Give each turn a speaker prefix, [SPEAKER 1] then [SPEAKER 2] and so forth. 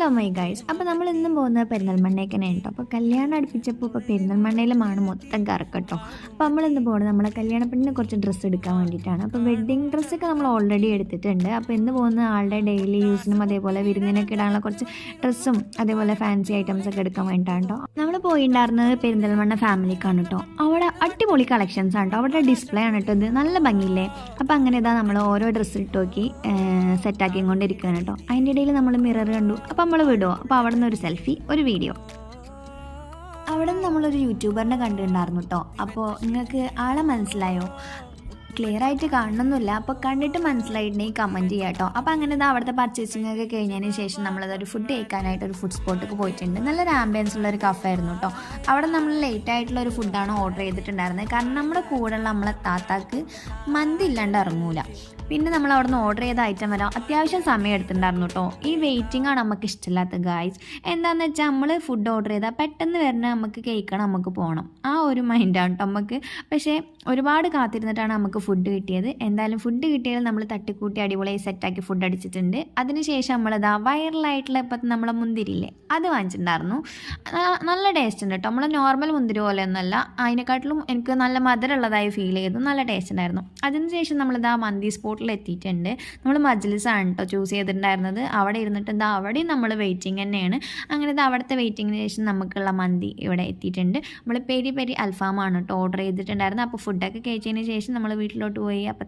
[SPEAKER 1] Hello my guys. അപ്പോൾ നമ്മൾ ഇന്നും പോകുന്നത് പെരിന്തൽമണ്ണയ്ക്കനെ കേട്ടോ. അപ്പോൾ കല്യാണം അടുപ്പിച്ചപ്പോൾ ഇപ്പോൾ പെരിന്തൽമണ്ണയിലുമാണ് മൊത്തം കറക്കട്ടോ. അപ്പോൾ നമ്മൾ ഇന്ന് പോകുന്നത് നമ്മളെ കല്യാണ പെണ്ണിന് കുറച്ച് ഡ്രസ്സ് എടുക്കാൻ വേണ്ടിയിട്ടാണ്. അപ്പോൾ വെഡ്ഡിങ് ഡ്രസ്സൊക്കെ നമ്മൾ ഓൾറെഡി എടുത്തിട്ടുണ്ട്. അപ്പോൾ ഇന്ന് പോകുന്ന ആളുടെ ഡെയിലി യൂസിനും അതേപോലെ വിരുന്നിനൊക്കെ ഇടാനുള്ള കുറച്ച് ഡ്രസ്സും അതേപോലെ ഫാൻസി ഐറ്റംസ് ഒക്കെ എടുക്കാൻ വേണ്ടിയിട്ടാണ് കേട്ടോ. നമ്മൾ പോയിട്ടുണ്ടായിരുന്നത് പെരിന്തൽമണ്ണ ഫാമിലിക്കാണ് കേട്ടോ. അവിടെ അടിപൊളി കളക്ഷൻസ് ആണ് കേട്ടോ. അവിടെ ഡിസ്പ്ലേ ആണ് കേട്ടോ. ഇത് നല്ല ഭംഗിയില്ലേ. അപ്പോൾ അങ്ങനെ ഇതാ നമ്മൾ ഓരോ ഡ്രസ്സ് ഇട്ട് നോക്കി സെറ്റാക്കി കൊണ്ടിരിക്കുകയാണ് കേട്ടോ. അതിൻ്റെ ഇടയിൽ നമ്മൾ മിറർ കണ്ടു. അപ്പോൾ നമ്മൾ വിടുമോ. അപ്പോൾ അവിടെ നിന്ന് ഒരു സെൽഫി, ഒരു വീഡിയോ. അവിടെ നിന്ന് നമ്മളൊരു യൂട്യൂബറിനെ കണ്ടിട്ടുണ്ടായിരുന്നു കേട്ടോ. അപ്പോൾ നിങ്ങൾക്ക് ആളെ മനസ്സിലായോ? ക്ലിയർ ആയിട്ട് കാണണമെന്നില്ല. അപ്പോൾ കണ്ടിട്ട് മനസ്സിലായിട്ടുണ്ടെങ്കിൽ കമൻറ്റ് ചെയ്യാം കേട്ടോ. അപ്പോൾ അങ്ങനെ ഇതാ അവിടുത്തെ പർച്ചേസിംഗ് ഒക്കെ കഴിഞ്ഞതിന് ശേഷം നമ്മളതൊരു ഫുഡ് കഴിക്കാനായിട്ട് ഒരു ഫുഡ് സ്പോട്ടൊക്കെ പോയിട്ടുണ്ട്. നല്ലൊരു ആംബിയൻസ് ഉള്ളൊരു കഫേ ആയിരുന്നു കേട്ടോ. അവിടെ നമ്മൾ ലേറ്റ് ആയിട്ടുള്ള ഒരു ഫുഡാണ് ഓർഡർ ചെയ്തിട്ടുണ്ടായിരുന്നത്. കാരണം നമ്മുടെ കൂടെയുള്ള നമ്മളെ താത്താക്ക് മന്തി ഇല്ലാണ്ട് ഇറങ്ങൂല. പിന്നെ നമ്മൾ അവിടെ നിന്ന് ഓർഡർ ചെയ്ത ഐറ്റം വരാം അത്യാവശ്യം സമയം എടുത്തിട്ടുണ്ടായിരുന്നു കേട്ടോ. ഈ വെയിറ്റിംഗ് ആണ് നമുക്ക് ഇഷ്ടമില്ലാത്ത ഗായ്സ്. എന്താണെന്ന് വെച്ചാൽ നമ്മൾ ഫുഡ് ഓർഡർ ചെയ്താൽ പെട്ടെന്ന് വരുന്ന നമുക്ക് കേൾക്കണം, നമുക്ക് പോകണം, ആ ഒരു മൈൻഡാണ് കേട്ടോ നമുക്ക്. പക്ഷേ ഒരുപാട് കാത്തിരുന്നിട്ടാണ് നമുക്ക് ഫുഡ് കിട്ടിയത്. എന്തായാലും ഫുഡ് കിട്ടിയാൽ നമ്മൾ തട്ടിക്കൂട്ടി അടിപൊളിയായി സെറ്റാക്കി ഫുഡ് അടിച്ചിട്ടുണ്ട്. അതിനുശേഷം നമ്മളിതാ വൈറലായിട്ടുള്ള ഇപ്പം നമ്മളെ മുന്തിരിയില്ലേ അത് വാങ്ങിച്ചിട്ടുണ്ടായിരുന്നു. നല്ല ടേസ്റ്റ് ഉണ്ട് കേട്ടോ. നമ്മൾ നോർമൽ മുന്തിരി പോലെയൊന്നുമല്ല, അതിനെക്കാട്ടിലും എനിക്ക് നല്ല മധുരമുള്ളതായി ഫീൽ ചെയ്തു. നല്ല ടേസ്റ്റ് ഉണ്ടായിരുന്നു. അതിനുശേഷം നമ്മളിതാ മന്തി സ്പോട്ടിൽ എത്തിയിട്ടുണ്ട്. നമ്മൾ മജ്ലിസാണ് കേട്ടോ ചൂസ് ചെയ്തിട്ടുണ്ടായിരുന്നത്. അവിടെ ഇരുന്നിട്ട് എന്താ അവിടെയും നമ്മൾ വെയിറ്റിംഗ് തന്നെയാണ്. അങ്ങനെ ഇത് അവിടുത്തെ വെയിറ്റിങ്ങിന് ശേഷം നമുക്കുള്ള മന്തി ഇവിടെ എത്തിയിട്ടുണ്ട്. നമ്മൾ പെരി പെരി അൽഫാമാണ് കേട്ടോ ഓർഡർ ചെയ്തിട്ടുണ്ടായിരുന്നത്. അപ്പോൾ ഫുഡൊക്കെ കഴിച്ചതിന് ശേഷം നമ്മൾ വീട്ടിലോട്ട് പോയി. അപ്പോൾ